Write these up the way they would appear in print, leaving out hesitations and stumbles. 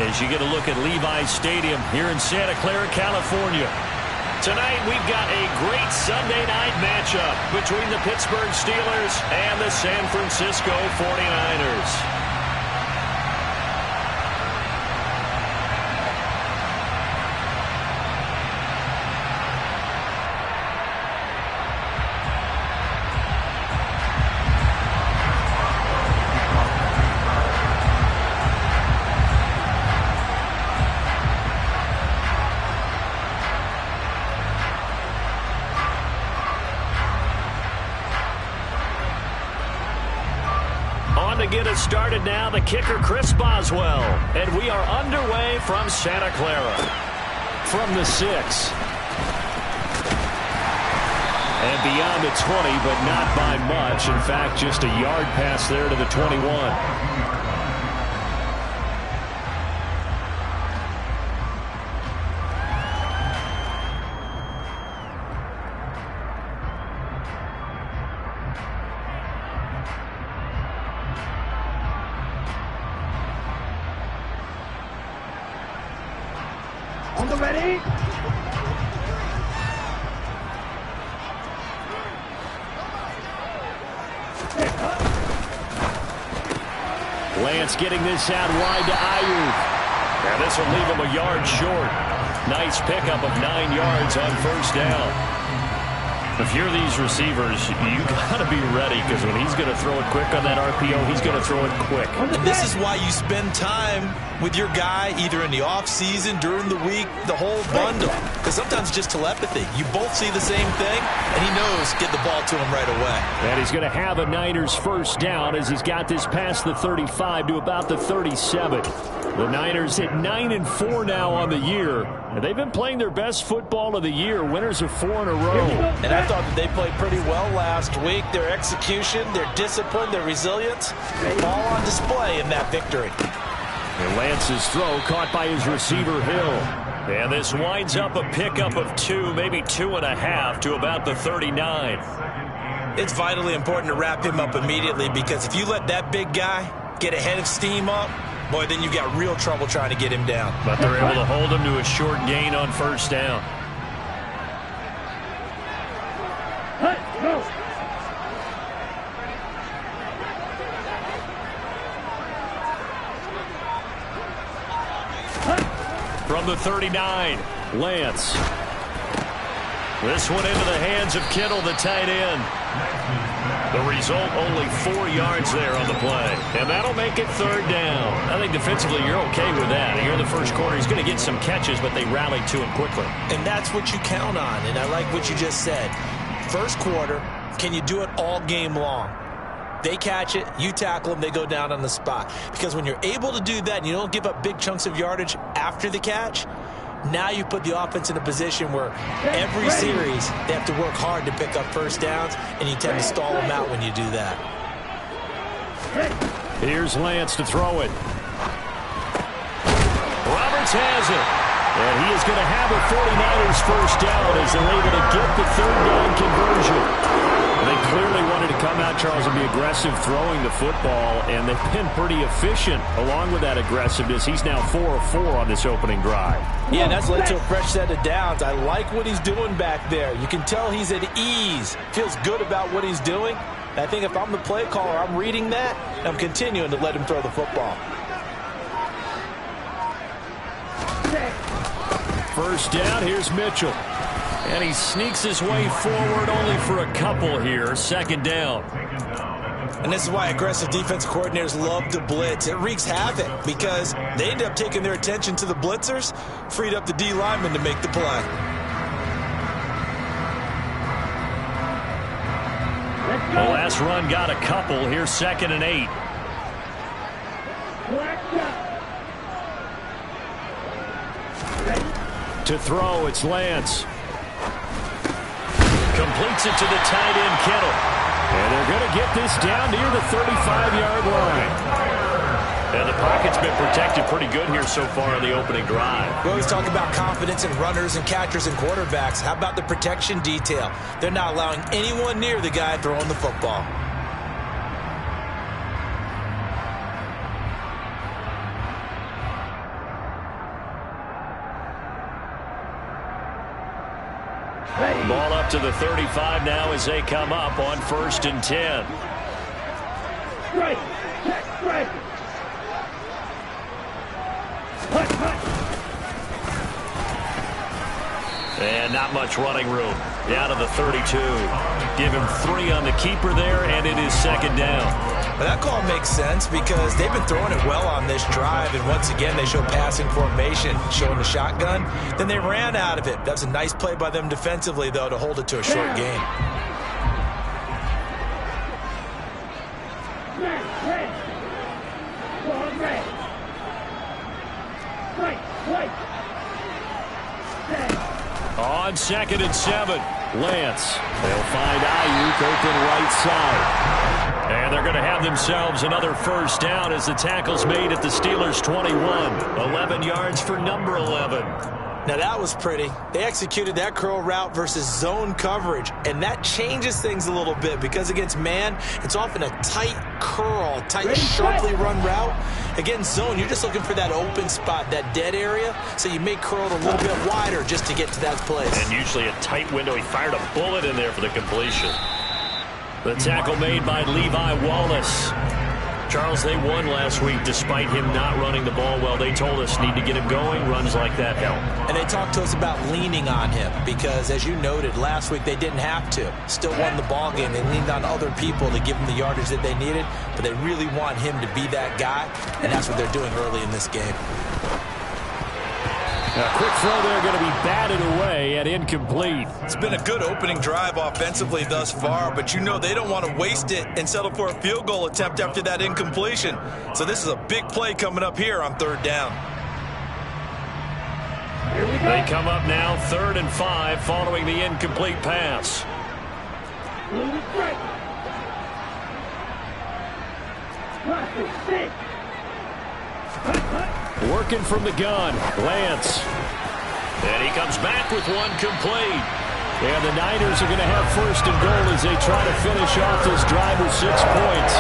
as you get a look at Levi's Stadium here in Santa Clara, California. Tonight we've got a great Sunday night matchup between the Pittsburgh Steelers and the San Francisco 49ers. To get us started now, the kicker Chris Boswell, and we are underway from Santa Clara. From the 6. And beyond the 20, but not by much. In fact, just a yard pass there to the 21. Ready? Lance getting this out wide to Ayuk. Now this will leave him a yard short. Nice pickup of 9 yards on first down. If you're these receivers, you got to be ready, because when he's going to throw it quick on that RPO, he's going to throw it quick. And this is why you spend time with your guy either in the offseason, during the week, the whole bundle. Because sometimes it's just telepathy. You both see the same thing, and he knows get the ball to him right away. And he's going to have a Niners first down as he's got this past the 35 to about the 37. The Niners at 9-4 now on the year. And they've been playing their best football of the year. Winners of 4 in a row. And I thought that they played pretty well last week. Their execution, their discipline, their resilience, all on display in that victory. And Lance's throw caught by his receiver, Hill. And this winds up a pickup of 2, maybe 2.5 to about the 39. It's vitally important to wrap him up immediately, because if you let that big guy get ahead of steam up, boy, then you've got real trouble trying to get him down. But they're able to hold him to a short gain on first down. From the 39, Lance. This one into the hands of Kittle, the tight end. The result, only 4 yards there on the play. And that'll make it third down. I think defensively you're okay with that. Here in the first quarter, he's going to get some catches, but they rallied to him quickly. And that's what you count on, and I like what you just said. First quarter, can you do it all game long? They catch it, you tackle them, they go down on the spot. Because when you're able to do that and you don't give up big chunks of yardage after the catch, now you put the offense in a position where every series they have to work hard to pick up first downs, and you tend to stall them out when you do that. Here's Lance to throw it. Roberts has it. And he is going to have a 49ers first down as they're able to get the third down conversion. They clearly wanted to come out, Charles, and be aggressive throwing the football, and they've been pretty efficient along with that aggressiveness. He's now 4 of 4 on this opening drive. Yeah, and that's led to a fresh set of downs. I like what he's doing back there. You can tell he's at ease, feels good about what he's doing. And I think if I'm the play caller, I'm reading that, and I'm continuing to let him throw the football. First down, here's Mitchell. And he sneaks his way forward only for a couple here. Second down. And this is why aggressive defensive coordinators love to blitz. It wreaks havoc because they end up taking their attention to the blitzers, freed up the D lineman to make the play. The last run got a couple. Here's 2nd and 8. To throw, it's Lance. Completes it to the tight end, Kittle. And they're going to get this down near the 35-yard line. And the pocket's been protected pretty good here so far in the opening drive. We always talk about confidence in runners and catchers and quarterbacks. How about the protection detail? They're not allowing anyone near the guy throwing the football. Ball up to the 35 now as they come up on 1st and 10. Strike. Check. Strike. And not much running room. Down to the 32. Give him 3 on the keeper there, and it is 2nd down. But that call makes sense because they've been throwing it well on this drive, and once again they show passing formation, showing the shotgun. Then they ran out of it. That's a nice play by them defensively, though, to hold it to a short game. On 2nd and 7, Lance. They'll find Ayuk open right side. And they're going to have themselves another 1st down as the tackle's made at the Steelers' 21. 11 yards for number 11. Now that was pretty. They executed that curl route versus zone coverage, and that changes things a little bit because against man, it's often a tight curl, tight, sharply run route. Against zone, you're just looking for that open spot, that dead area, so you may curl it a little bit wider just to get to that place. And usually a tight window. He fired a bullet in there for the completion. The tackle made by Levi Wallace. Charles, they won last week despite him not running the ball well. They told us need to get him going. Runs like that help. And they talked to us about leaning on him because, as you noted, last week they didn't have to. Still won the ball game. They leaned on other people to give them the yardage that they needed, but they really want him to be that guy, and that's what they're doing early in this game. A quick throw there going to be batted away and incomplete. It's been a good opening drive offensively thus far, but you know they don't want to waste it and settle for a field goal attempt after that incompletion. So this is a big play coming up here on 3rd down. They come up now 3rd and 5 following the incomplete pass. Working from the gun, Lance. And he comes back with one complete. And the Niners are going to have 1st and goal as they try to finish off this drive with 6 points.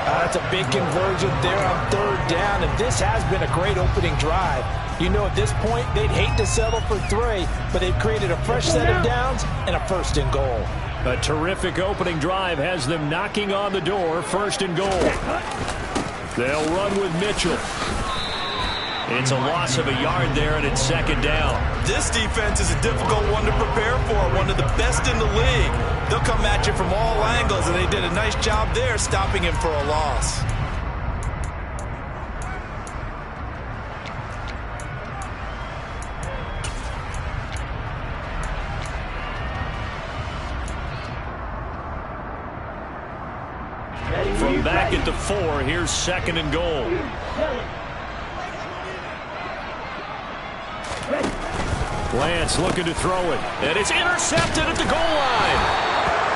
That's a big conversion there on 3rd down, and this has been a great opening drive. You know, at this point, they'd hate to settle for 3, but they've created a fresh set of downs and a 1st and goal. A terrific opening drive has them knocking on the door, 1st and goal. They'll run with Mitchell. It's a loss of a yard there, and it's 2nd down. This defense is a difficult one to prepare for, one of the best in the league. They'll come at you from all angles, and they did a nice job there stopping him for a loss. From back at the 4, here's 2nd and goal. Lance looking to throw it, and it's intercepted at the goal line.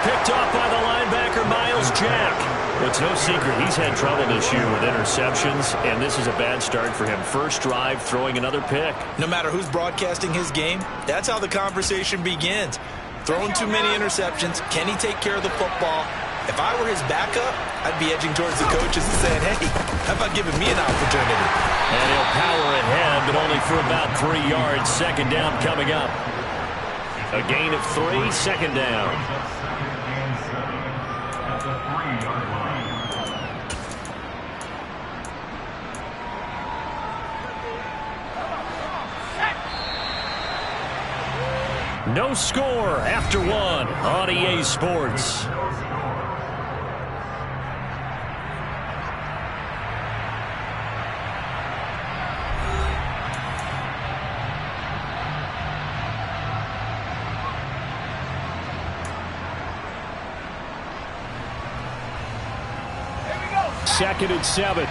Picked off by the linebacker, Miles Jack. Well, it's no secret he's had trouble this year with interceptions, and this is a bad start for him. First drive, throwing another pick. No matter who's broadcasting his game, that's how the conversation begins. Throwing too many interceptions. Can he take care of the football? If I were his backup, I'd be edging towards the coaches and saying, hey, how about giving me an opportunity? And he'll power ahead, but only for about 3 yards. 2nd down coming up. A gain of 3, 2nd down. No score after 1 on EA Sports. Second and 7.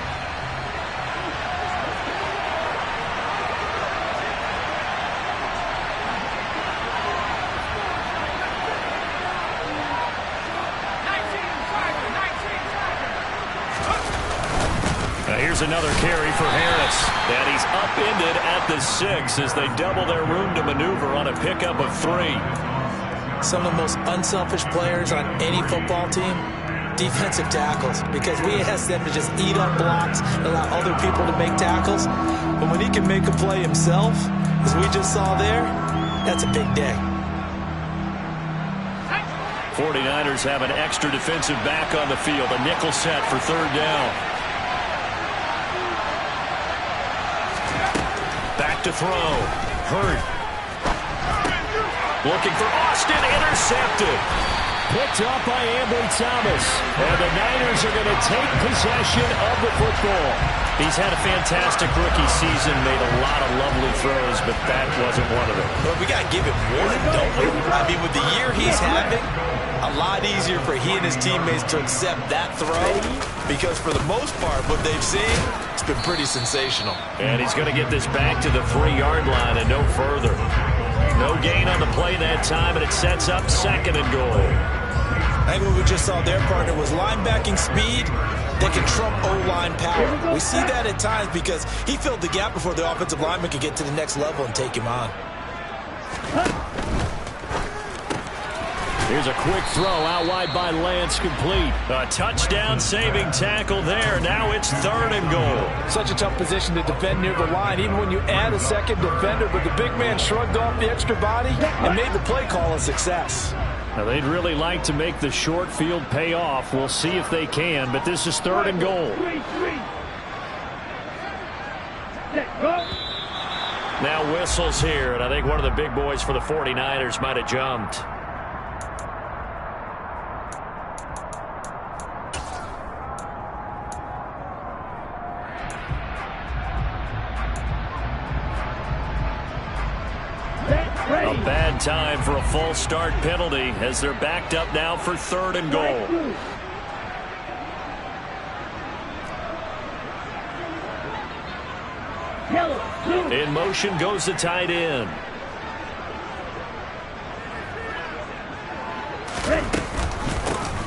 Here's another carry for Harris. And he's upended at the 6 as they double their room to maneuver on a pickup of 3. Some of the most unselfish players on any football team, defensive tackles, because we ask them to just eat up blocks and allow other people to make tackles. But when he can make a play himself, as we just saw there, that's a big day. 49ers have an extra defensive back on the field. A nickel set for third down. Back to throw. Hurt. Looking for Austin. Intercepted. Picked up by Ambry Thomas. And the Niners are going to take possession of the football. He's had a fantastic rookie season, made a lot of lovely throws, but that wasn't one of them. Well, we got to give him one, don't we? I mean, with the year he's having, a lot easier for he and his teammates to accept that throw, because for the most part, what they've seen, it's been pretty sensational. And he's going to get this back to the 3-yard line and no further. No gain on the play that time, and it sets up second and goal. I think what we just saw their partner was linebacking speed that can trump O-line power. We see that at times because he filled the gap before the offensive lineman could get to the next level and take him on. Here's a quick throw out wide by Lance, complete. A touchdown-saving tackle there. Now it's third and goal. Such a tough position to defend near the line, even when you add a second defender, but the big man shrugged off the extra body and made the play call a success. Now, they'd really like to make the short field pay off. We'll see if they can, but this is third and goal. Now whistles here, and I think one of the big boys for the 49ers might have jumped. A bad time for a false start penalty as they're backed up now for third and goal. In motion goes the tight end.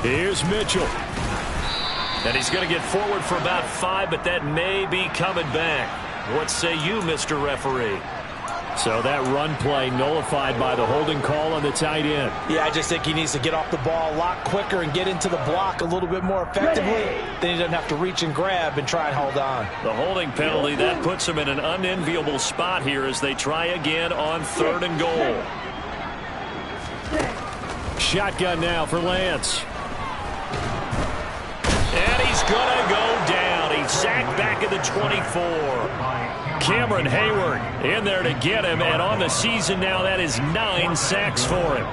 Here's Mitchell. And he's going to get forward for about 5, but that may be coming back. What say you, Mr. Referee? So that run play nullified by the holding call on the tight end. Yeah, I just think he needs to get off the ball a lot quicker and get into the block a little bit more effectively. Then he doesn't have to reach and grab and try and hold on. The holding penalty, that puts him in an unenviable spot here as they try again on third and goal. Shotgun now for Lance. And he's going to go down. He's sacked back at the 24. Cameron Hayward in there to get him, and on the season now, that is 9 sacks for him.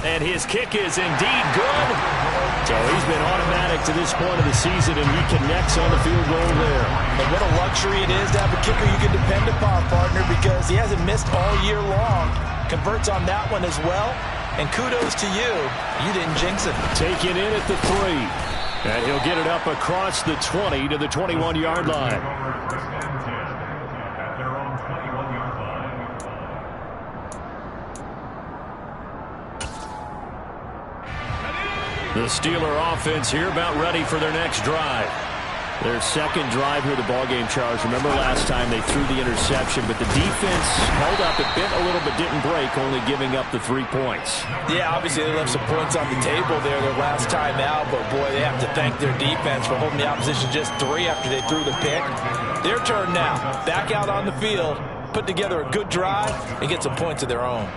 And his kick is indeed good. So he's been automatic to this point of the season, and he connects on the field goal there. But what a luxury it is to have a kicker you can depend upon, partner, because he hasn't missed all year long. Converts on that one as well. And kudos to you. You didn't jinx it. Taken in at the 3. And he'll get it up across the 20 to the 21-yard line. The Steeler offense here about ready for their next drive. Their second drive here of the ballgame, Charles. Remember last time they threw the interception, but the defense held up. It bent a little but didn't break, only giving up the 3 points. Yeah, obviously they left some points on the table there their last time out, but boy, they have to thank their defense for holding the opposition just 3 after they threw the pick. Their turn now. Back out on the field, put together a good drive, and get some points of their own.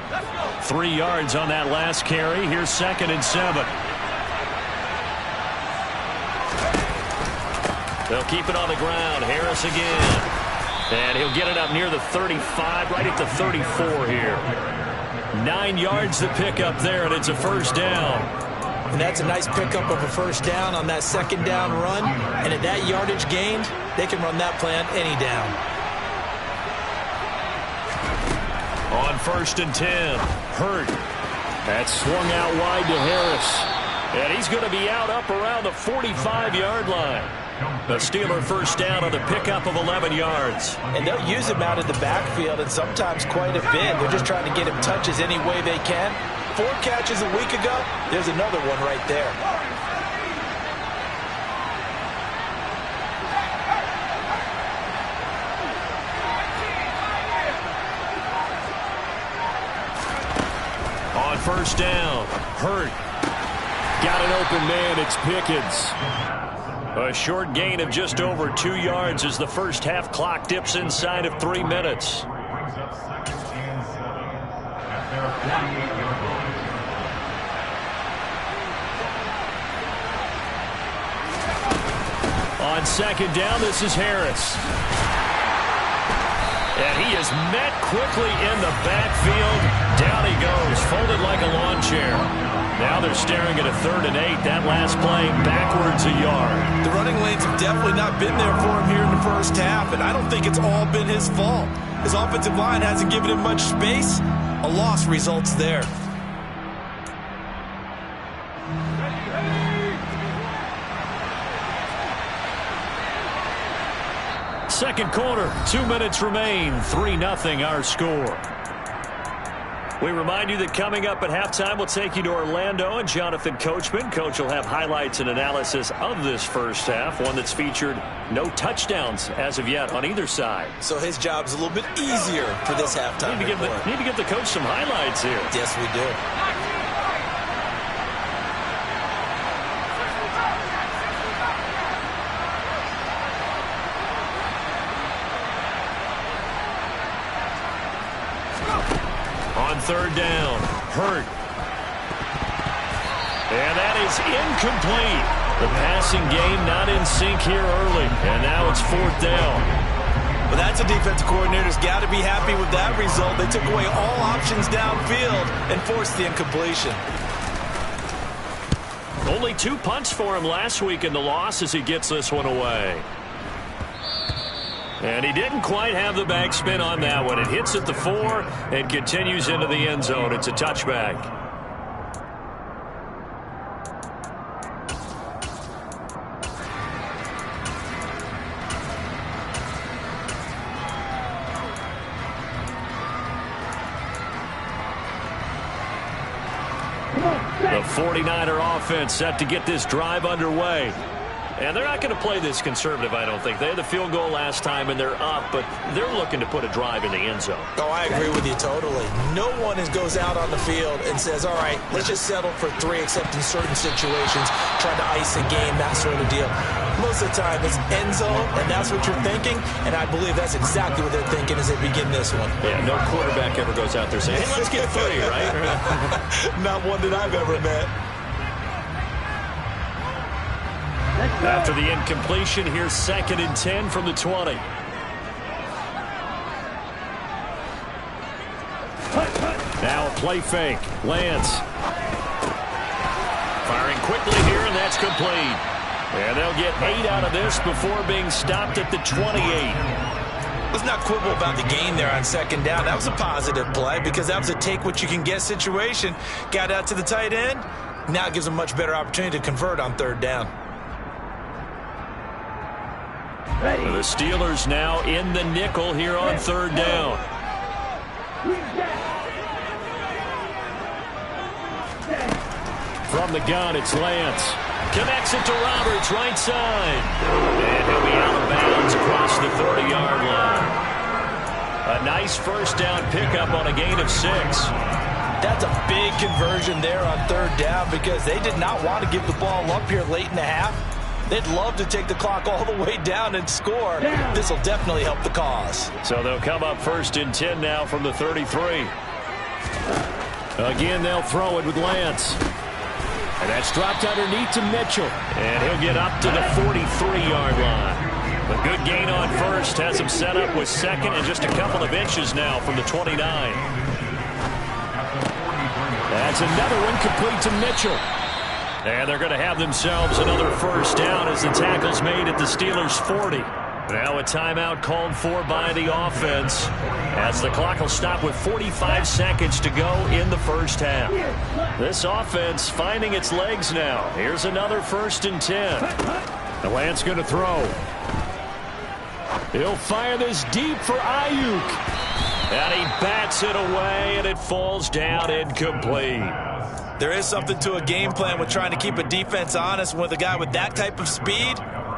3 yards on that last carry. Here's 2nd and 7. They'll keep it on the ground. Harris again. And he'll get it up near the 35, right at the 34 here. 9 yards to pick up there, and it's a first down. And that's a nice pickup of a first down on that second down run. And at that yardage gained, they can run that play on any down. On 1st and 10, Hurt. That's swung out wide to Harris. And he's going to be out up around the 45-yard line. The Steeler first down on the pickup of 11 yards. And they'll use him out of the backfield, and sometimes quite a bit. They're just trying to get him touches any way they can. 4 catches a week ago. There's another one right there. On 1st down, Hurt. Got an open man. It's Pickens. A short gain of just over 2 yards as the first half clock dips inside of 3 minutes. On second down, this is Harris. And he is met quickly in the backfield. Down he goes, folded like a lawn chair. Now they're staring at a 3rd and 8. That last play backwards a yard. The running lanes have definitely not been there for him here in the first half, and I don't think it's all been his fault. His offensive line hasn't given him much space. A loss results there. Second quarter, 2 minutes remain. 3-0 our score. We remind you that coming up at halftime, we'll take you to Orlando and Jonathan Coachman. Coach will have highlights and analysis of this first half, one that's featured no touchdowns as of yet on either side. So his job's a little bit easier for this halftime report. Need to give the coach some highlights here. Yes, we do. On third down, Hurt. And that is incomplete. The passing game not in sync here early. And now it's 4th down. But that's a defensive coordinator's got to be happy with that result. They took away all options downfield and forced the incompletion. Only 2 punts for him last week in the loss as he gets this one away. And he didn't quite have the backspin on that one. It hits at the 4 and continues into the end zone. It's a touchback. The 49er offense set to get this drive underway. And they're not going to play this conservative, I don't think. They had the field goal last time, and they're up, but they're looking to put a drive in the end zone. Oh, I agree with you totally. No one goes out on the field and says, all right, let's just settle for 3, except in certain situations, trying to ice a game, that sort of deal. Most of the time, it's end zone, and that's what you're thinking, and I believe that's exactly what they're thinking as they begin this one. Yeah, no quarterback ever goes out there saying, hey, let's get 3, right? Not one that I've ever met. After the incompletion, here's 2nd and 10 from the 20. Now a play fake. Lance. Firing quickly here, and that's complete. And they'll get 8 out of this before being stopped at the 28. Let's not quibble about the gain there on 2nd down. That was a positive play because that was a take-what-you-can-get situation. Got out to the tight end. Now it gives them a much better opportunity to convert on 3rd down. The Steelers now in the nickel here on 3rd down. From the gun, it's Lance. Connects it to Roberts, right side. And he'll be out of bounds across the 30-yard line. A nice first down pickup on a gain of 6. That's a big conversion there on 3rd down because they did not want to give the ball up here late in the half. They'd love to take the clock all the way down and score. This will definitely help the cause. So they'll come up 1st and 10 now from the 33. Again, they'll throw it with Lance. And that's dropped underneath to Mitchell. And he'll get up to the 43-yard line. A good gain on 1st has him set up with 2nd and just a couple of inches now from the 29. That's another one complete to Mitchell. And they're going to have themselves another first down as the tackle's made at the Steelers' 40. Now a timeout called for by the offense as the clock will stop with 45 seconds to go in the first half. This offense finding its legs now. Here's another 1st and 10. The Lance going to throw. He'll fire this deep for Ayuk. And he bats it away, and it falls down incomplete. There is something to a game plan with trying to keep a defense honest. With a guy with that type of speed,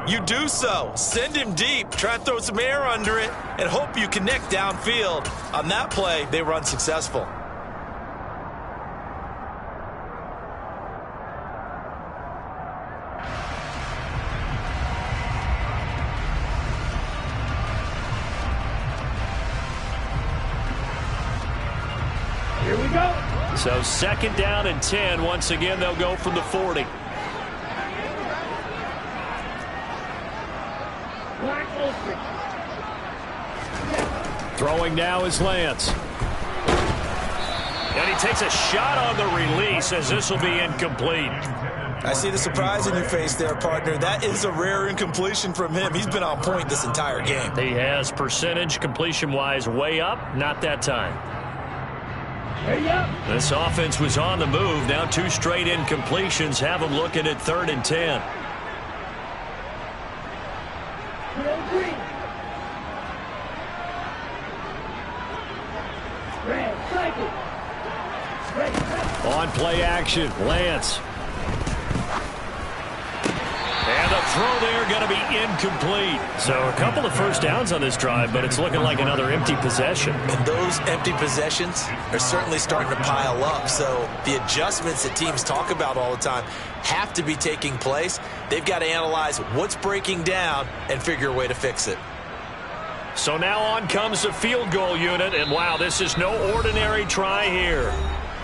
you do so. Send him deep. Try to throw some air under it and hope you connect downfield. On that play, they were unsuccessful. Here we go. So second down and 10. Once again, they'll go from the 40. Throwing now is Lance. And he takes a shot on the release as this will be incomplete. I see the surprise in your face there, partner. That is a rare incompletion from him. He's been on point this entire game. He has percentage completion-wise way up. Not that time. This offense was on the move. Now 2 straight incompletions have them looking at 3rd and 10. On play action, Lance. And the throw there going to be incomplete. So a couple of first downs on this drive, but it's looking like another empty possession. And those empty possessions are certainly starting to pile up. So the adjustments that teams talk about all the time have to be taking place. They've got to analyze what's breaking down and figure a way to fix it. So now on comes the field goal unit, and wow, this is no ordinary try here.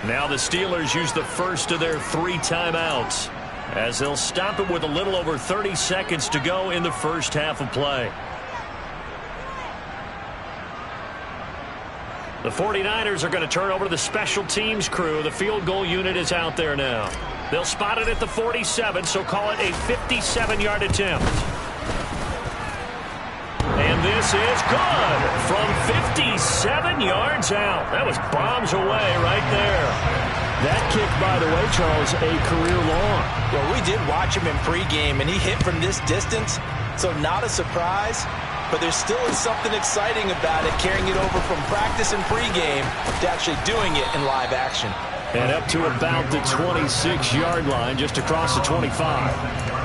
Now the Steelers use the first of their 3 timeouts as they'll stop it with a little over 30 seconds to go in the first half of play. The 49ers are going to turn over to the special teams crew. The field goal unit is out there now. They'll spot it at the 47, so call it a 57-yard attempt. And this is good from 57 yards out. That was bombs away right there. That kick, by the way, Charles, a career long. Well, we did watch him in pregame, and he hit from this distance, so not a surprise. But there still is something exciting about it, carrying it over from practice and pregame to actually doing it in live action. And up to about the 26-yard line, just across the 25.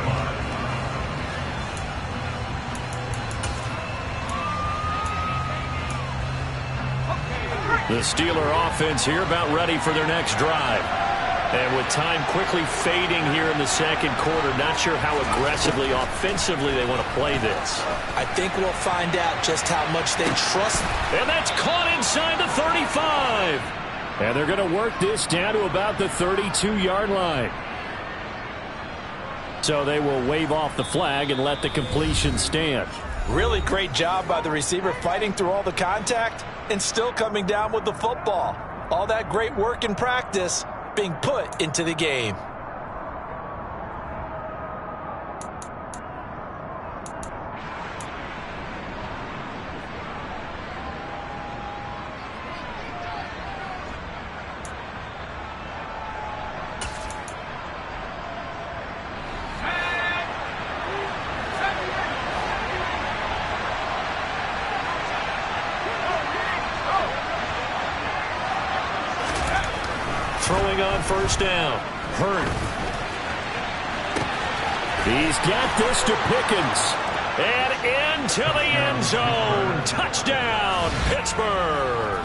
The Steeler offense here about ready for their next drive. And with time quickly fading here in the second quarter, not sure how aggressively, offensively they want to play this. I think we'll find out just how much they trust. And that's caught inside the 35. And they're going to work this down to about the 32-yard line. So they will wave off the flag and let the completion stand. Really great job by the receiver fighting through all the contact and still coming down with the football. All that great work in practice being put into the game. Throwing on first down. Hurd. He's got this to Pickens. And into the end zone. Touchdown, Pittsburgh.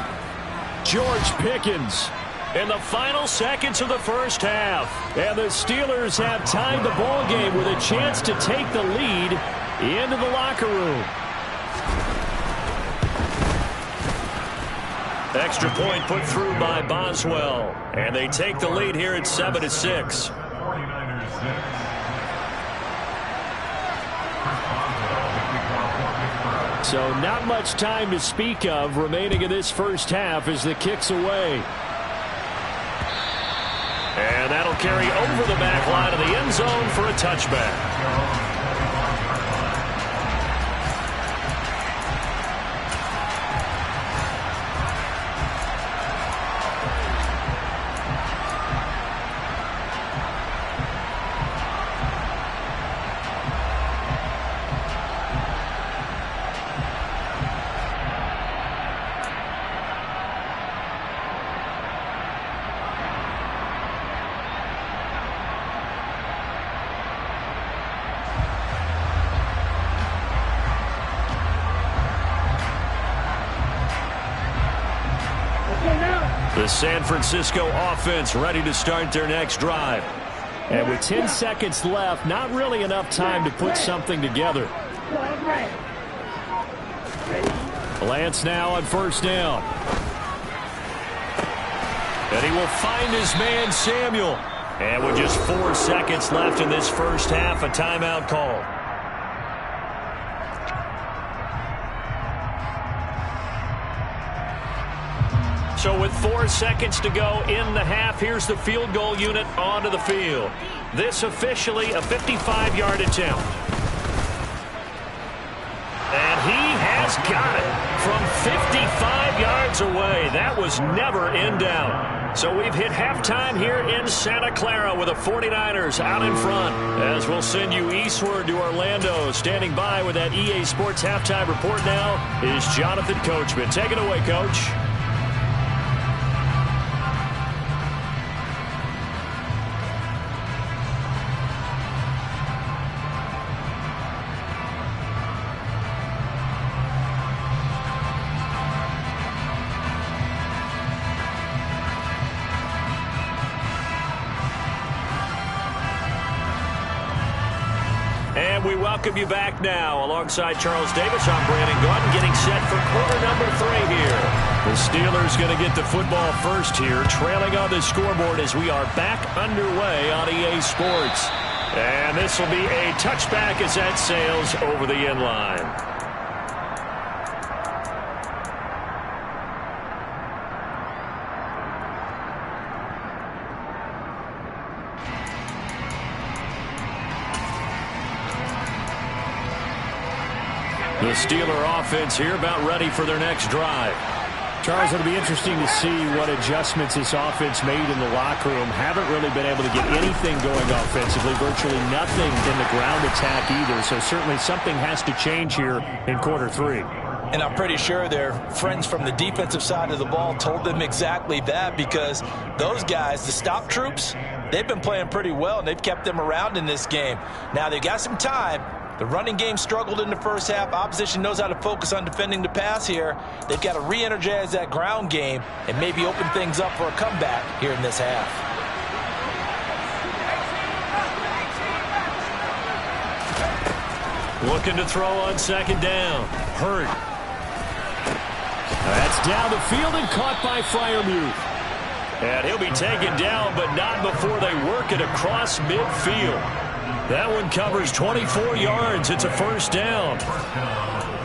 George Pickens in the final seconds of the first half. And the Steelers have tied the ball game with a chance to take the lead into the locker room. Extra point put through by Boswell. And they take the lead here at 7-6. So not much time to speak of remaining in this first half as the kick's away. And that'll carry over the back line of the end zone for a touchback. The San Francisco offense ready to start their next drive. And with 10 seconds left, not really enough time to put something together. Lance now on first down. And he will find his man, Samuel. And with just 4 seconds left in this first half, a timeout call. So with 4 seconds to go in the half, here's the field goal unit onto the field. This officially a 55-yard attempt. And he has got it from 55 yards away. That was never in doubt. So we've hit halftime here in Santa Clara with the 49ers out in front. As we'll send you eastward to Orlando. Standing by with that EA Sports halftime report now is Jonathan Coachman. Take it away, Coach. And we welcome you back now. Alongside Charles Davis, I'm Brandon Gaudin, getting set for quarter number 3 here. The Steelers going to get the football first here, trailing on the scoreboard as we are back underway on EA Sports. And this will be a touchback as that sails over the end line. The Steeler offense here about ready for their next drive. Charles, it'll be interesting to see what adjustments this offense made in the locker room. Haven't really been able to get anything going offensively, virtually nothing in the ground attack either. So certainly something has to change here in quarter 3. And I'm pretty sure their friends from the defensive side of the ball told them exactly that, because those guys, the stop troops, they've been playing pretty well, and they've kept them around in this game. Now, they've got some time. The running game struggled in the first half. Opposition knows how to focus on defending the pass here. They've got to re-energize that ground game and maybe open things up for a comeback here in this half. Looking to throw on second down. Hurt. That's down the field and caught by Freiermuth. And he'll be taken down, but not before they work it across midfield. That one covers 24 yards. It's a first down.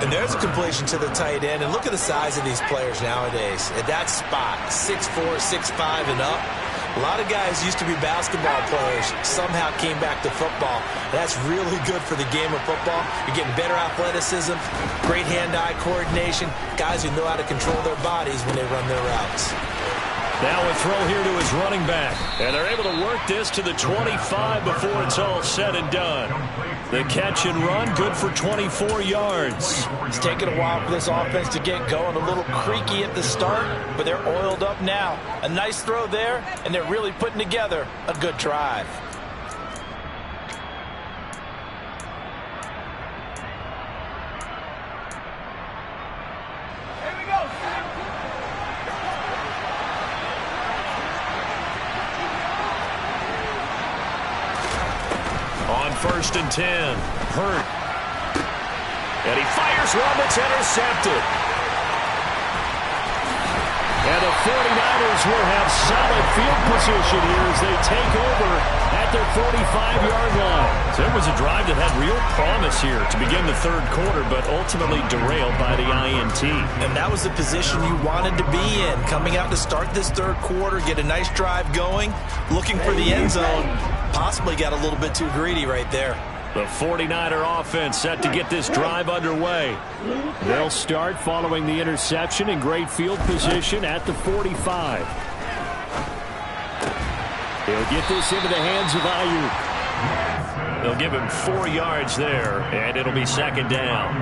And there's a completion to the tight end. And look at the size of these players nowadays. At that spot, 6'4", 6'5", and up. A lot of guys used to be basketball players, somehow came back to football. That's really good for the game of football. You're getting better athleticism, great hand-eye coordination, guys who know how to control their bodies when they run their routes. Now a throw here to his running back. And they're able to work this to the 25 before it's all said and done. The catch and run, good for 24 yards. It's taken a while for this offense to get going. A little creaky at the start, but they're oiled up now. A nice throw there, and they're really putting together a good drive. First and 10. Hurt. And he fires one that's intercepted. And the 49ers will have solid field position here as they take over at their 45-yard line. So it was a drive that had real promise here to begin the third quarter, but ultimately derailed by the INT. And that was the position you wanted to be in. Coming out to start this third quarter, get a nice drive going, looking for the end zone. Possibly got a little bit too greedy right there. The 49er offense set to get this drive underway. They'll start following the interception in great field position at the 45. He'll get this into the hands of Ayuk. They'll give him 4 yards there, and it'll be second down.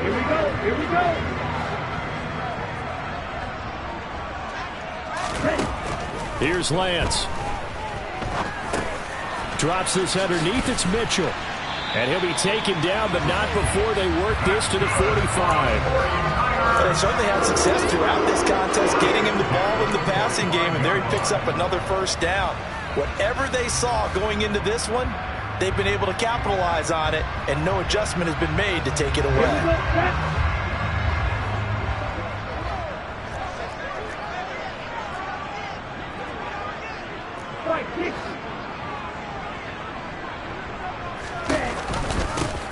Here we go, here we go. Here's Lance. Drops this underneath. It's Mitchell. And he'll be taken down, but not before they work this to the 45. They certainly had success throughout this contest, getting him the ball in the passing game, and there he picks up another first down. Whatever they saw going into this one, they've been able to capitalize on it, and no adjustment has been made to take it away.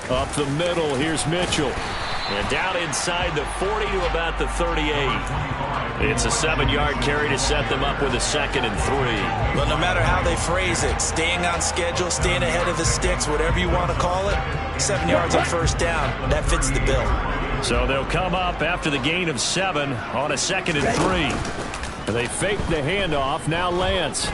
Up the middle, here's Mitchell. And down inside the 40 to about the 38. It's a 7-yard carry to set them up with a 2nd and 3. Well, no matter how they phrase it, staying on schedule, staying ahead of the sticks, whatever you want to call it, 7 yards on first down, that fits the bill. So they'll come up after the gain of 7 on a 2nd and 3. They fake the handoff, now Lance.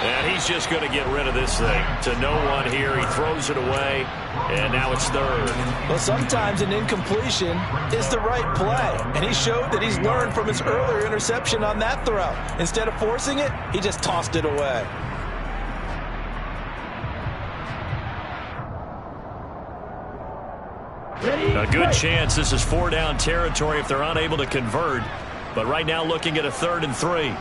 And he's just going to get rid of this thing to no one here. He throws it away, and now it's 3rd. Well, sometimes an incompletion is the right play, and he showed that he's learned from his earlier interception on that throw. Instead of forcing it, he just tossed it away. A good chance this is 4-down territory if they're unable to convert. But right now looking at a 3rd and 3.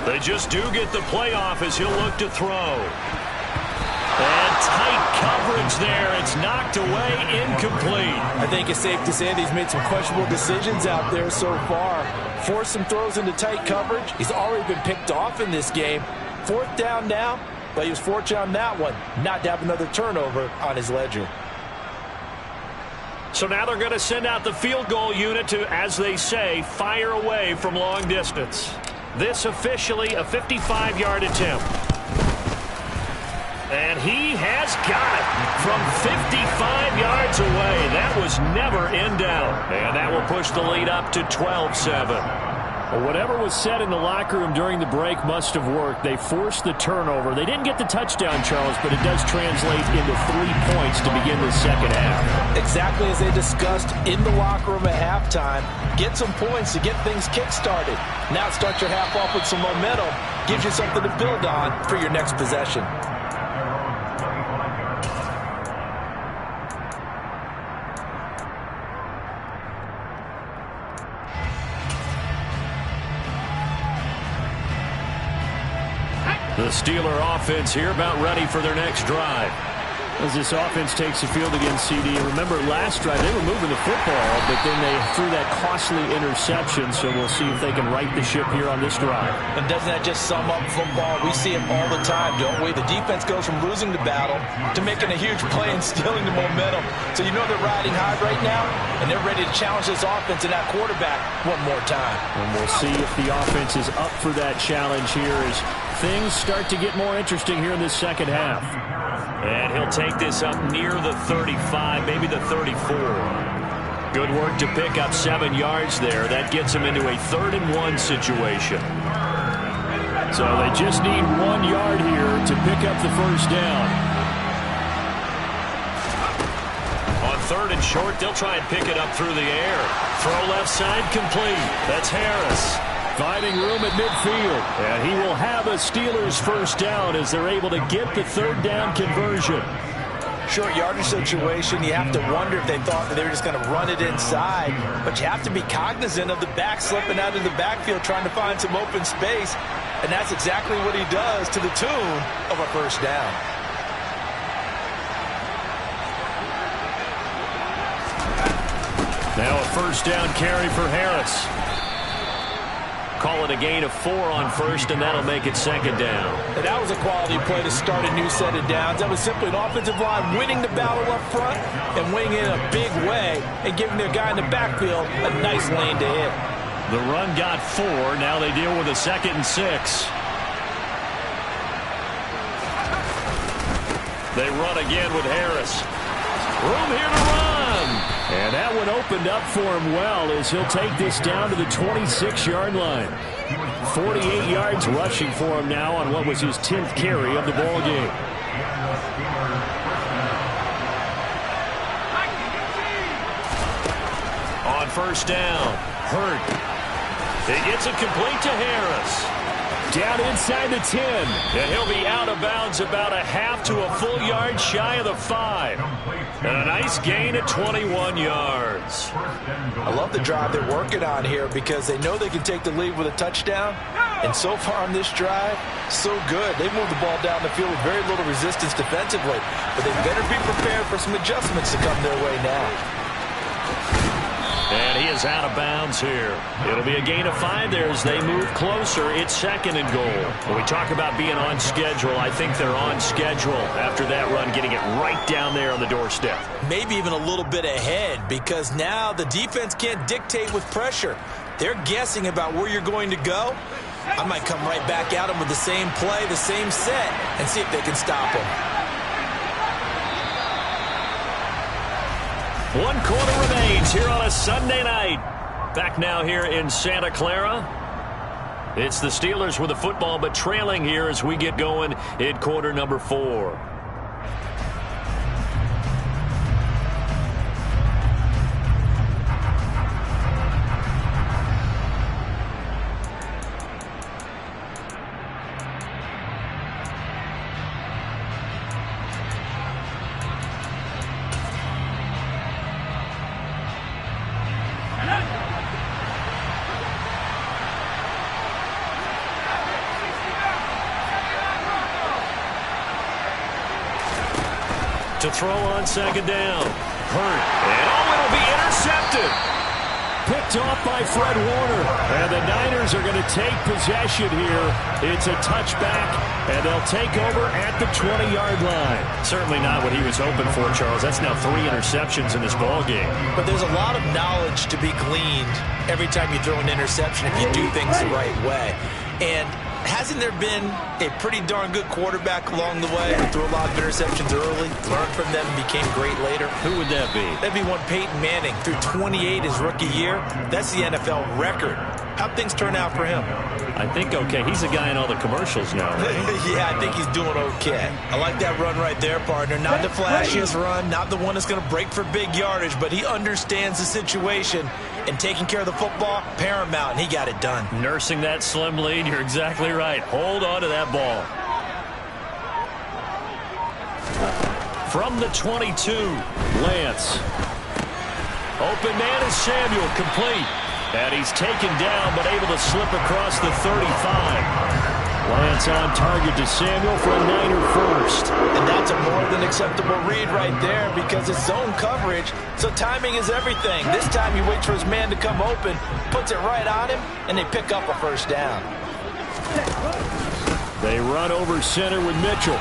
They just do get the playoff as he'll look to throw. And tight coverage there. It's knocked away, incomplete. I think it's safe to say that he's made some questionable decisions out there so far. Forced some throws into tight coverage. He's already been picked off in this game. 4th down now, but he was fortunate on that one not to have another turnover on his ledger. So now they're going to send out the field goal unit to, as they say, fire away from long distance. This officially a 55-yard attempt. And he has got it from 55 yards away. That was never in doubt. And that will push the lead up to 12-7. Well, whatever was said in the locker room during the break must have worked. They forced the turnover. They didn't get the touchdown, Charles, but it does translate into 3 points to begin the second half. Exactly as they discussed in the locker room at halftime. Get some points to get things kick-started. Now start your half off with some momentum. Gives you something to build on for your next possession. The Steeler offense here about ready for their next drive. As this offense takes the field against CD, remember last drive they were moving the football, but then they threw that costly interception, so we'll see if they can right the ship here on this drive. And doesn't that just sum up football? We see it all the time, don't we? The defense goes from losing the battle to making a huge play and stealing the momentum. So you know they're riding high right now, and they're ready to challenge this offense and that quarterback one more time. And we'll see if the offense is up for that challenge here as things start to get more interesting here in this second half. And he'll take this up near the 35, maybe the 34. Good work to pick up 7 yards there. That gets him into a 3rd and 1 situation. So they just need 1 yard here to pick up the first down. On 3rd and short, they'll try and pick it up through the air. Throw left side complete. That's Harris. Finding room at midfield. And he will have a Steelers first down as they're able to get the 3rd down conversion. Short yardage situation, you have to wonder if they thought that they were just going to run it inside. But you have to be cognizant of the back slipping out of the backfield trying to find some open space. And that's exactly what he does to the tune of a first down. Now a first down carry for Harris. Call it a gain of 4 on first, and that'll make it 2nd down. And that was a quality play to start a new set of downs. That was simply an offensive line winning the battle up front and winning it in a big way and giving their guy in the backfield a nice lane to hit. The run got 4. Now they deal with a 2nd and 6. They run again with Harris. Room here to run. And that one opened up for him well as he'll take this down to the 26-yard line. 48 yards rushing for him now on what was his 10th carry of the ball game. On first down. Hurt. He gets it complete to Harris. Down inside the 10. And he'll be out of bounds about a half to a full yard shy of the 5. And a nice gain at 21 yards. I love the drive they're working on here because they know they can take the lead with a touchdown. And so far on this drive, so good. They moved the ball down the field with very little resistance defensively. But they better be prepared for some adjustments to come their way now. And he is out of bounds here. It'll be a gain of 5 there as they move closer. It's second and goal. When we talk about being on schedule, I think they're on schedule after that run, getting it right down there on the doorstep. Maybe even a little bit ahead because now the defense can't dictate with pressure. They're guessing about where you're going to go. I might come right back at them with the same play, the same set, and see if they can stop them. 1 quarter remains here on a Sunday night. Back now here in Santa Clara. It's the Steelers with the football, but trailing here as we get going in quarter number 4. To throw on second down. Hurt. And it'll be intercepted. Picked off by Fred Warner. And the Niners are going to take possession here. It's a touchback, and they'll take over at the 20-yard line. Certainly not what he was hoping for, Charles. That's now 3 interceptions in this ballgame. But there's a lot of knowledge to be gleaned every time you throw an interception if you do things the right way. And hasn't there been a pretty darn good quarterback along the way who threw a lot of interceptions early, learned from them, and became great later? Who would that be? That'd be one Peyton Manning. Threw 28 his rookie year. That's the NFL record. How'd things turn out for him? I think okay. He's a guy in all the commercials now, right? Yeah, I think he's doing okay. I like that run right there, partner. Not the flashiest run, not the one that's going to break for big yardage, but he understands the situation, and taking care of the football, paramount, and he got it done. Nursing that slim lead, you're exactly right. Hold on to that ball. From the 22, Lance. Open man is Samuel, complete. And he's taken down, but able to slip across the 35. Lance on target to Samuel for a Niner first. And that's a more than acceptable read right there because it's zone coverage, so timing is everything. This time he waits for his man to come open, puts it right on him, and they pick up a first down. They run over center with Mitchell.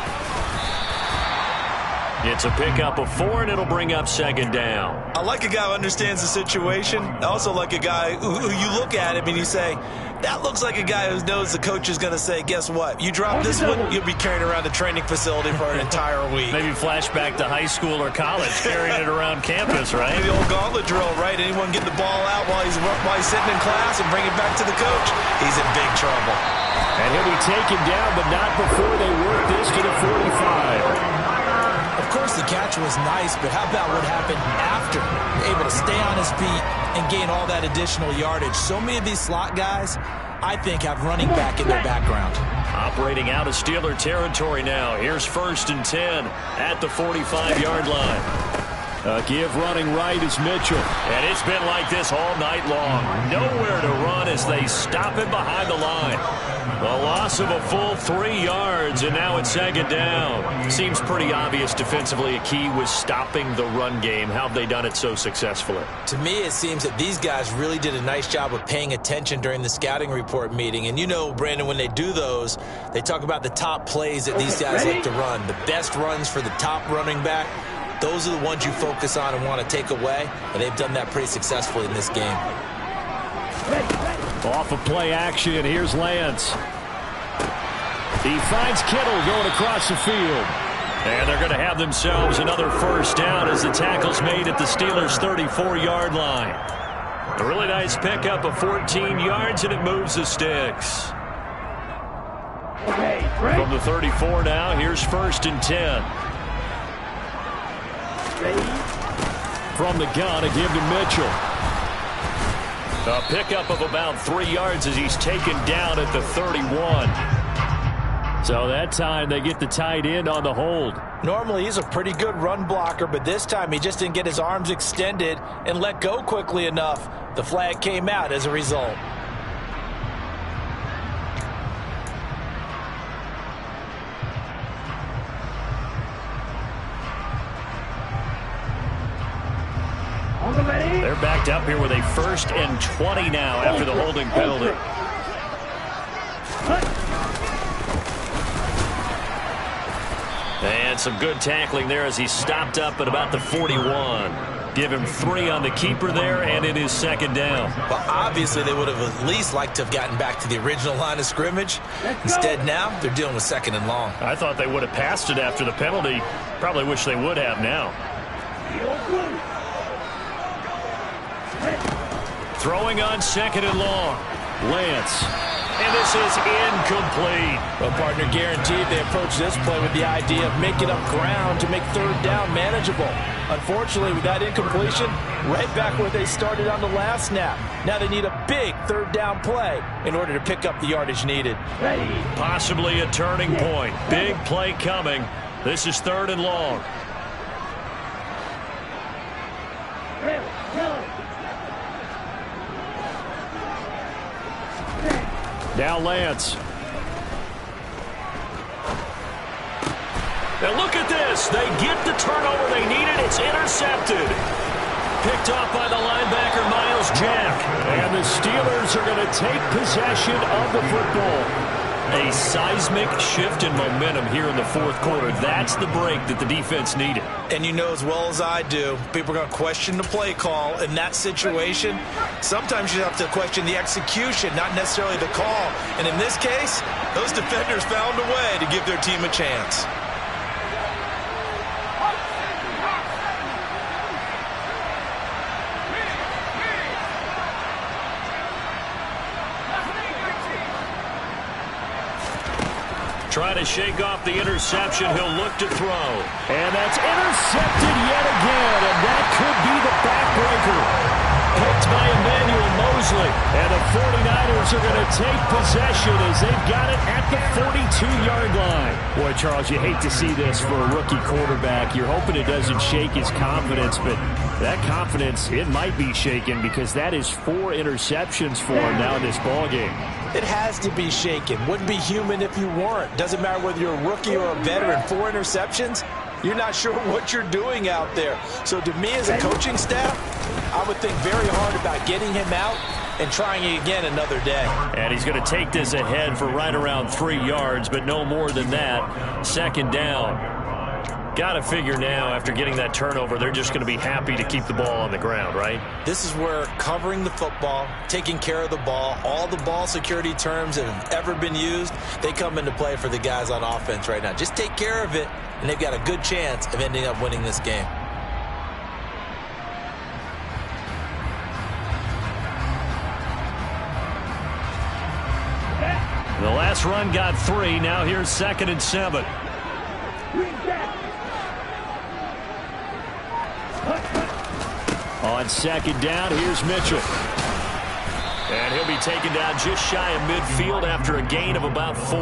It's a pickup of 4, and it'll bring up second down. I like a guy who understands the situation. I also like a guy who you look at him and you say, that looks like a guy who knows the coach is going to say, guess what? You drop this one, you'll be carrying around the training facility for an entire week. Maybe flashback to high school or college, carrying it around campus, right? The old gauntlet drill, right? Anyone get the ball out while he's sitting in class and bring it back to the coach? He's in big trouble. And he'll be taken down, but not before they work this to the 45. Of course, the catch was nice, but how about what happened after? Able to stay on his feet and gain all that additional yardage. So many of these slot guys, I think, have running back in their background. Operating out of Steeler territory now. Here's 1st and 10 at the 45-yard line. Give running right is Mitchell. And it's been like this all night long. Nowhere to run as they stop him behind the line. A loss of a full 3 yards, and now it's second down. Seems pretty obvious defensively a key was stopping the run game. How have they done it so successfully? To me, it seems that these guys really did a nice job of paying attention during the scouting report meeting. And you know, Brandon, when they do those, they talk about the top plays that these guys like to run. The best runs for the top running back. Those are the ones you focus on and want to take away, and they've done that pretty successfully in this game. Off of play action, here's Lance. He finds Kittle going across the field. And they're going to have themselves another first down as the tackle's made at the Steelers' 34-yard line. A really nice pickup of 14 yards, and it moves the sticks. From the 34 now, here's 1st and 10. From the gun, a give to Mitchell. A pickup of about 3 yards as he's taken down at the 31. So that time they get the tight end on the hold. Normally he's a pretty good run blocker, but this time he just didn't get his arms extended and let go quickly enough. The flag came out as a result. They're backed up here with a 1st and 20 now after the holding penalty. And some good tackling there as he stopped up at about the 41. Give him 3 on the keeper there, and it is 2nd down. Well, obviously they would have at least liked to have gotten back to the original line of scrimmage. Instead now they're dealing with 2nd and long. I thought they would have passed it after the penalty. Probably wish they would have now. Throwing on 2nd and long. Lance. And this is incomplete. Well, partner, guaranteed they approach this play with the idea of making up ground to make 3rd down manageable. Unfortunately, with that incompletion, right back where they started on the last snap. Now they need a big 3rd down play in order to pick up the yardage needed. Possibly a turning point. Big play coming. This is 3rd and long. Now Lance. Now look at this. They get the turnover they needed. It's intercepted. Picked off by the linebacker, Miles Jack. And the Steelers are going to take possession of the football. A seismic shift in momentum here in the 4th quarter. That's the break that the defense needed. And you know as well as I do, people are going to question the play call in that situation. Sometimes you have to question the execution, not necessarily the call. And in this case, those defenders found a way to give their team a chance. Trying to shake off the interception. He'll look to throw. And that's intercepted yet again. And that could be the backbreaker. Picked by Emmanuel Mosley. And the 49ers are going to take possession as they've got it at the 42-yard line. Boy, Charles, you hate to see this for a rookie quarterback. You're hoping it doesn't shake his confidence, but that confidence, it might be shaken because that is 4 interceptions for him now in this ballgame. It has to be shaken. Wouldn't be human if you weren't. Doesn't matter whether you're a rookie or a veteran. 4 interceptions, you're not sure what you're doing out there. So to me as a coaching staff, I would think very hard about getting him out and trying it again another day. And he's going to take this ahead for right around 3 yards, but no more than that. 2nd down. Got to figure now, after getting that turnover, they're just going to be happy to keep the ball on the ground, right? This is where covering the football, taking care of the ball, all the ball security terms that have ever been used, they come into play for the guys on offense right now. Just take care of it, and they've got a good chance of ending up winning this game. The last run got 3. Now here's 2nd and 7. On 2nd down, here's Mitchell. And he'll be taken down just shy of midfield after a gain of about 4.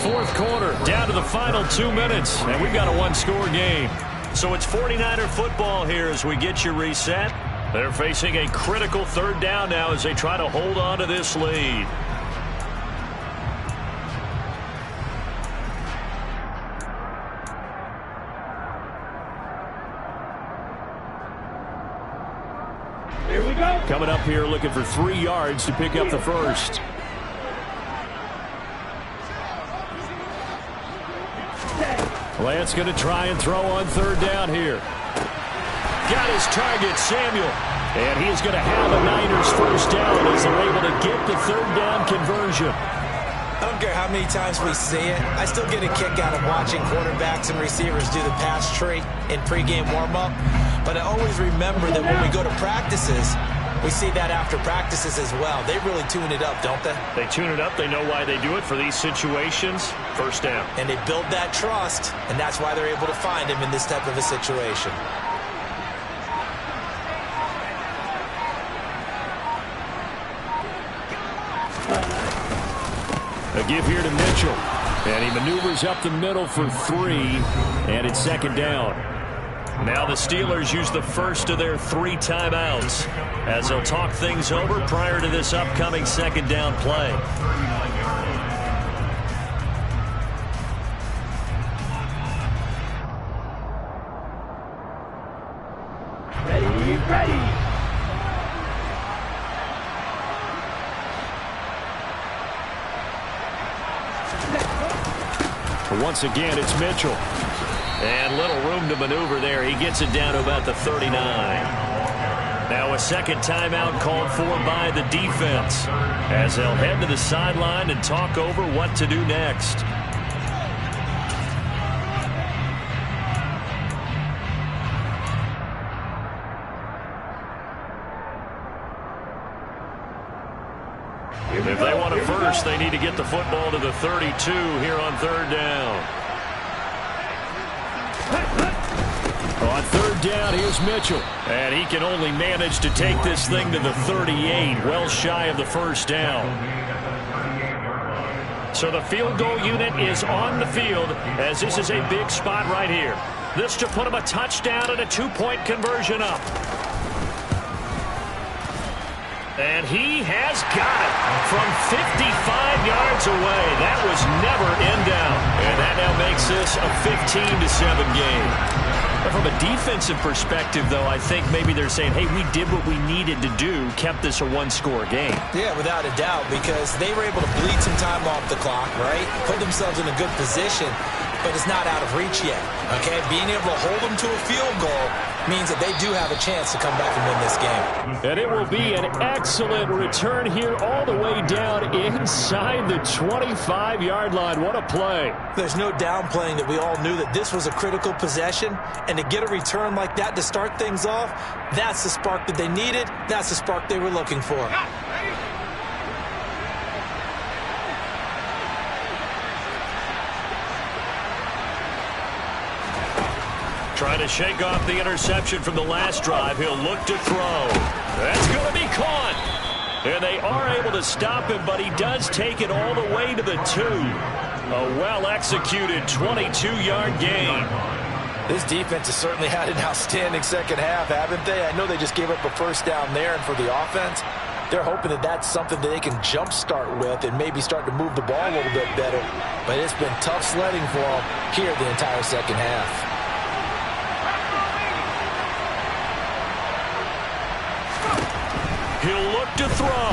Fourth quarter, down to the final 2 minutes, and we've got a 1-score game. So it's 49er football here as we get you reset. They're facing a critical 3rd down now as they try to hold on to this lead. Here we go. Coming up here looking for 3 yards to pick up the first. Lance going to try and throw on 3rd down here. Got his target, Samuel. And he is going to have a Niners first down as they're able to get the 3rd down conversion. I don't care how many times we see it. I still get a kick out of watching quarterbacks and receivers do the pass tree in pregame warm-up. But I always remember that when we go to practices, We see that after practices as well. They really tune it up, don't they? They tune it up. They know why they do it for these situations. First down. And they build that trust, and that's why they're able to find him in this type of a situation. A give here to Mitchell. And he maneuvers up the middle for 3, and it's second down. Now the Steelers use the first of their 3 timeouts as they'll talk things over prior to this upcoming second down play. Ready. Once again, it's Mitchell. And little room to maneuver there. He gets it down to about the 39. Now a second timeout called for by the defense as they'll head to the sideline and talk over what to do next. If they want it first, they need to get the football to the 32 here on third down. On third down, here's Mitchell. And he can only manage to take this thing to the 38, well shy of the first down. So the field goal unit is on the field as this is a big spot right here. This to put him a touchdown and a 2-point conversion up. And he has got it from 55 yards away. That was never in doubt. And that now makes this a 15-7 game. But from a defensive perspective, though, I think maybe they're saying, hey, we did what we needed to do, kept this a one-score game. Yeah, without a doubt, because they were able to bleed some time off the clock, right? Put themselves in a good position, but it's not out of reach yet, okay? Being able to hold them to a field goal means that they do have a chance to come back and win this game. And it will be an excellent return here all the way down inside the 25-yard line. What a play. There's no downplaying that we all knew that this was a critical possession, and to get a return like that to start things off, that's the spark that they needed. That's the spark they were looking for. Trying to shake off the interception from the last drive. He'll look to throw. That's going to be caught. And they are able to stop him, but he does take it all the way to the 2. A well-executed 22-yard gain. This defense has certainly had an outstanding second half, haven't they? I know they just gave up a first down there, and for the offense, they're hoping that that's something that they can jumpstart with and maybe start to move the ball a little bit better. But it's been tough sledding for them here the entire second half. He'll look to throw.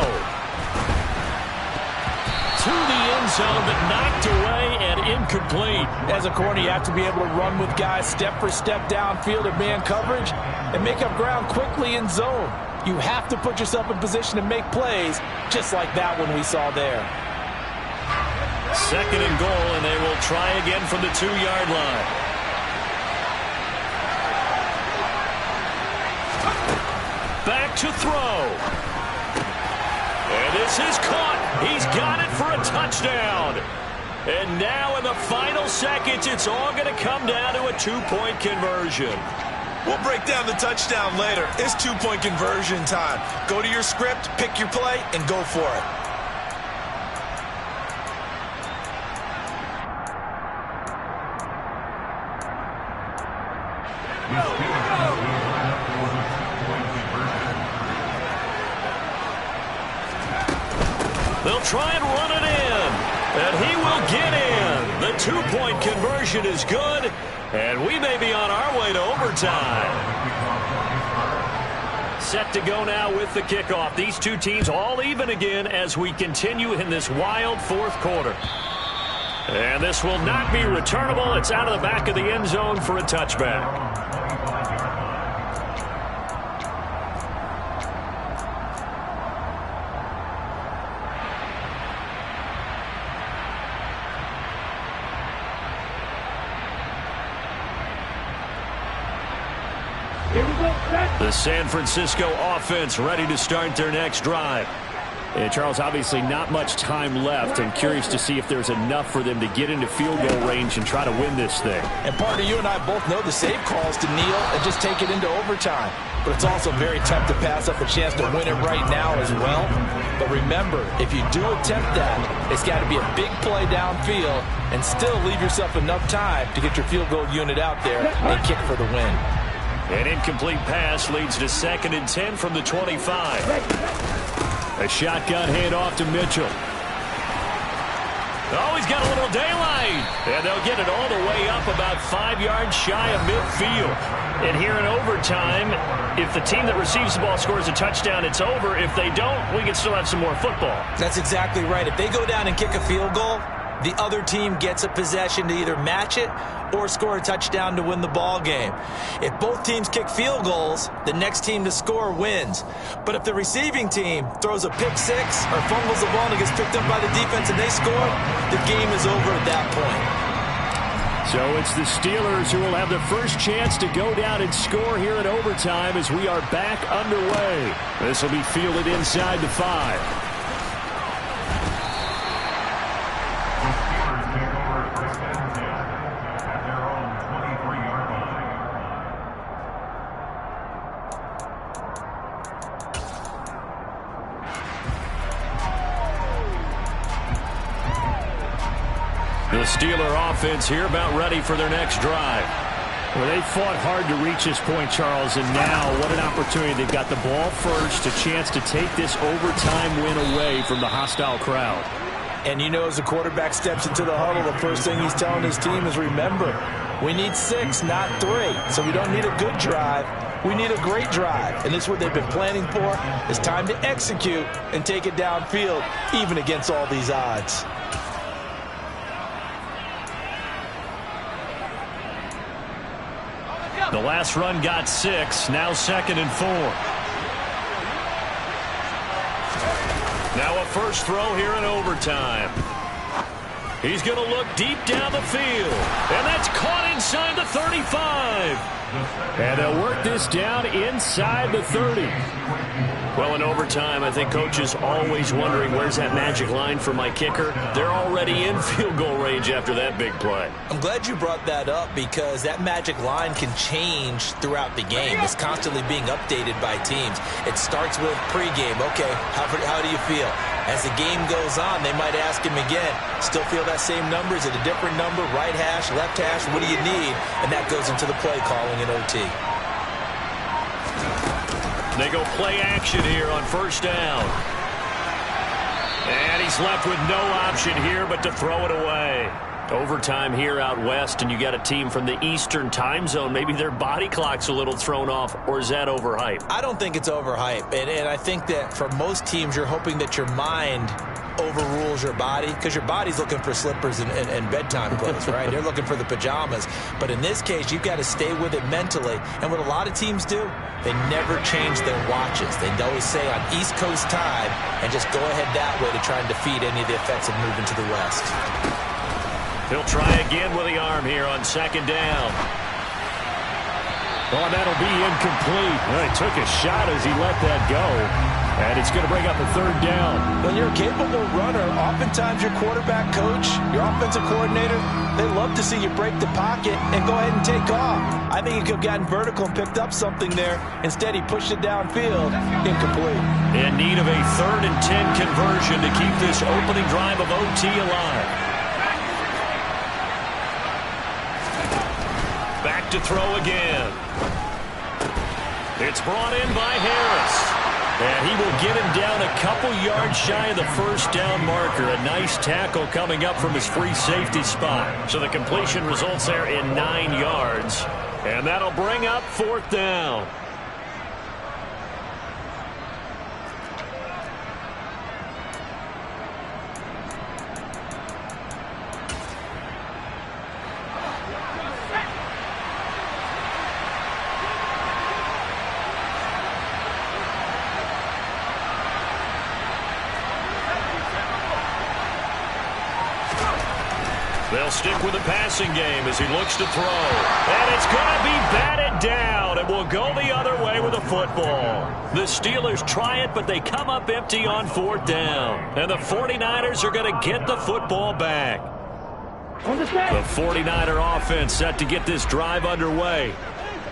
To the end zone, but knocked away and incomplete. As a corner, you have to be able to run with guys step for step downfield in man coverage and make up ground quickly in zone. You have to put yourself in position to make plays, just like that one we saw there. Second and goal, and they will try again from the 2-yard line. Back to throw. And this is caught. He's got it for a touchdown. And now in the final seconds, it's all going to come down to a 2-point conversion. We'll break down the touchdown later. It's 2-point conversion time. Go to your script, pick your play, and go for it. They'll try and run it in, and he will get in. The 2-point conversion is good, and we may be on our way to overtime. Set to go now with the kickoff. These two teams all even again as we continue in this wild fourth quarter. And this will not be returnable. It's out of the back of the end zone for a touchback. Here we go. Set. The San Francisco offense ready to start their next drive. And Charles, obviously not much time left. I'm curious to see if there's enough for them to get into field goal range and try to win this thing. And partner, you and I both know the save calls to kneel and just take it into overtime. But it's also very tough to pass up a chance to win it right now as well. But remember, if you do attempt that, it's got to be a big play downfield and still leave yourself enough time to get your field goal unit out there and kick for the win. An incomplete pass leads to 2nd and 10 from the 25. A shotgun handoff to Mitchell. Oh, he's got a little daylight. And they'll get it all the way up about 5 yards shy of midfield. And here in overtime, if the team that receives the ball scores a touchdown, it's over. If they don't, we can still have some more football. That's exactly right. If they go down and kick a field goal, the other team gets a possession to either match it or score a touchdown to win the ball game. If both teams kick field goals, the next team to score wins. But if the receiving team throws a pick six or fumbles the ball and it gets picked up by the defense and they score, the game is over at that point. So it's the Steelers who will have the first chance to go down and score here in overtime as we are back underway. This will be fielded inside the 5. The Steeler offense here about ready for their next drive. Well, they fought hard to reach this point, Charles, and now what an opportunity. They've got the ball first, a chance to take this overtime win away from the hostile crowd. And you know, as the quarterback steps into the huddle, the first thing he's telling his team is, remember, we need 6, not 3. So we don't need a good drive. We need a great drive. And this is what they've been planning for. It's time to execute and take it downfield, even against all these odds. The last run got 6. Now 2nd and 4. Now a first throw here in overtime. He's going to look deep down the field. And that's caught inside the 35. And they'll work this down inside the 30. Well, in overtime, I think coaches always wondering, where's that magic line for my kicker? They're already in field goal range after that big play. I'm glad you brought that up because that magic line can change throughout the game. It's constantly being updated by teams. It starts with pregame. Okay, how do you feel? As the game goes on, they might ask him again, still feel that same number? Is it a different number? Right hash, left hash, what do you need? And that goes into the play calling in OT. They go play action here on first down. And he's left with no option here but to throw it away. Overtime here out west, and you got a team from the Eastern time zone. Maybe their body clock's a little thrown off, or is that overhyped? I don't think it's overhyped. And I think that for most teams, you're hoping that your mind overrules your body because your body's looking for slippers and bedtime clothes, right? They're looking for the pajamas. But in this case, you've got to stay with it mentally. And what a lot of teams do, they never change their watches. They always say on East Coast time and just go ahead that way to try and defeat any of the effects of moving to the West. He'll try again with the arm here on 2nd down. Oh, that'll be incomplete. Well, he took a shot as he let that go. And it's going to bring up a 3rd down. When you're a capable runner, oftentimes your quarterback coach, your offensive coordinator, they love to see you break the pocket and go ahead and take off. I think he could have gotten vertical and picked up something there. Instead, he pushed it downfield. Incomplete. In need of a 3rd and 10 conversion to keep this opening drive of OT alive. Back to throw again. It's brought in by Harris. And he will get him down a couple yards shy of the first down marker. A nice tackle coming up from his free safety spot. So the completion results there in 9 yards. And that'll bring up 4th down. They'll stick with the passing game as he looks to throw. And it's going to be batted down. And we'll go the football. The Steelers try it, but they come up empty on 4th down. And the 49ers are going to get the football back. The 49er offense set to get this drive underway.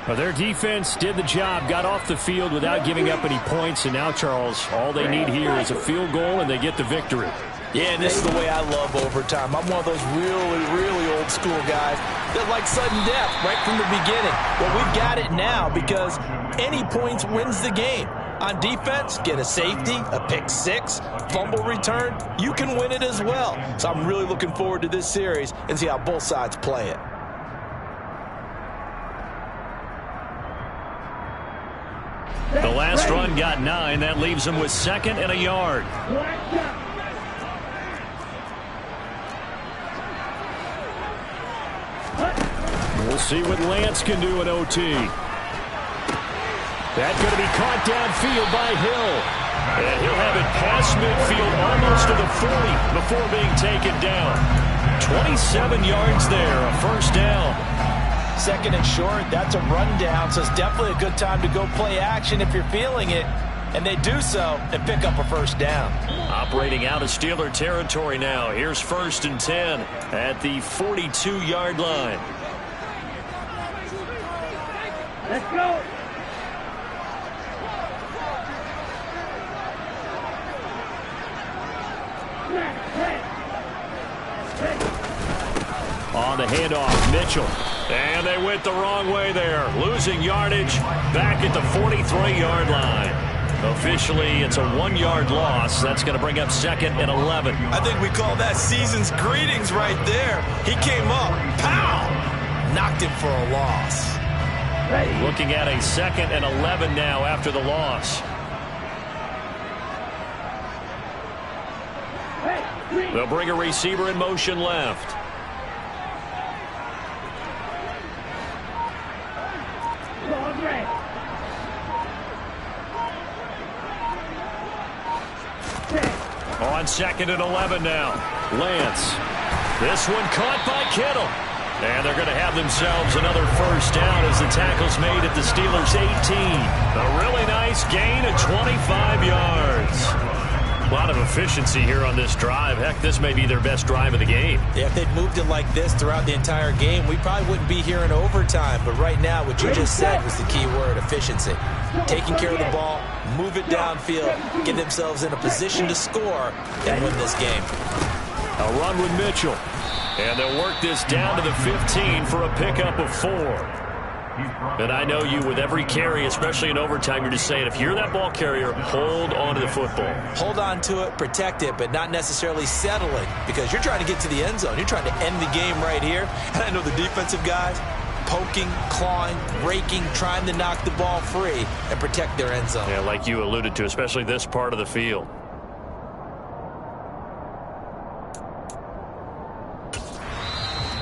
Well, their defense did the job, got off the field without giving up any points, and now, Charles, all they need here is a field goal, and they get the victory. Yeah, and this is the way I love overtime. I'm one of those really old school guys that like sudden death right from the beginning. Well, we've got it now because any points wins the game. On defense, get a safety, a pick six, fumble return, you can win it as well. So I'm really looking forward to this series and see how both sides play it. The last run got 9. That leaves them with 2nd and a yard. We'll see what Lance can do in OT. That's going to be caught downfield by Hill. And he'll have it past midfield almost to the 40 before being taken down. 27 yards there, a first down. 2nd and short, that's a rundown, so it's definitely a good time to go play action if you're feeling it. And they do so and pick up a first down. Operating out of Steeler territory now. Here's 1st and 10 at the 42-yard line. Let's go. On the handoff, Mitchell. And they went the wrong way there. Losing yardage back at the 43-yard line. Officially, it's a 1-yard loss. That's going to bring up 2nd and 11. I think we call that season's greetings right there. He came up, pow, knocked him for a loss. Looking at a 2nd and 11 now after the loss. They'll bring a receiver in motion left. On 2nd and 11 now. Lance. This one caught by Kittle. And they're going to have themselves another first down as the tackle's made at the Steelers' 18. A really nice gain of 25 yards. A lot of efficiency here on this drive. Heck, this may be their best drive of the game. Yeah, if they'd moved it like this throughout the entire game, we probably wouldn't be here in overtime. But right now, what you just said was the key word, efficiency. Taking care of the ball, move it downfield, get themselves in a position to score, and win this game. A run with Mitchell. And they'll work this down to the 15 for a pickup of 4. And I know you, with every carry, especially in overtime, you're just saying, if you're that ball carrier, hold on to the football. Hold on to it, protect it, but not necessarily settling, because you're trying to get to the end zone. You're trying to end the game right here. And I know the defensive guys, poking, clawing, raking, trying to knock the ball free and protect their end zone. Yeah, like you alluded to, especially this part of the field.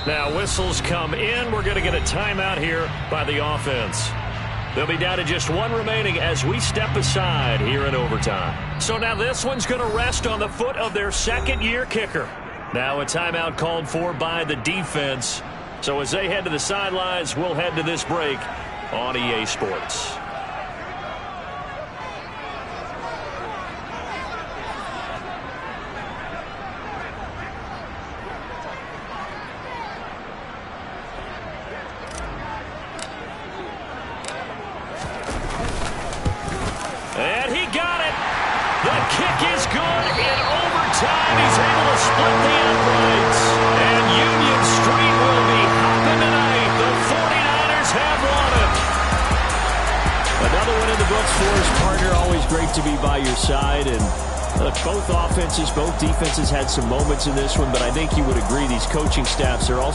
Now whistles come in. We're going to get a timeout here by the offense. They'll be down to just 1 remaining as we step aside here in overtime. So now this one's going to rest on the foot of their 2nd-year kicker. Now a timeout called for by the defense. So as they head to the sidelines, we'll head to this break on EA Sports. And he got it. The kick is good in overtime. He's able to split the uprights. And Union Street will be hopping tonight. The 49ers have won it. Another one in the books for his partner. Always great to be by your side. And look, both offenses, both defenses had some moments in this one, but I think you would agree these coaching staffs are also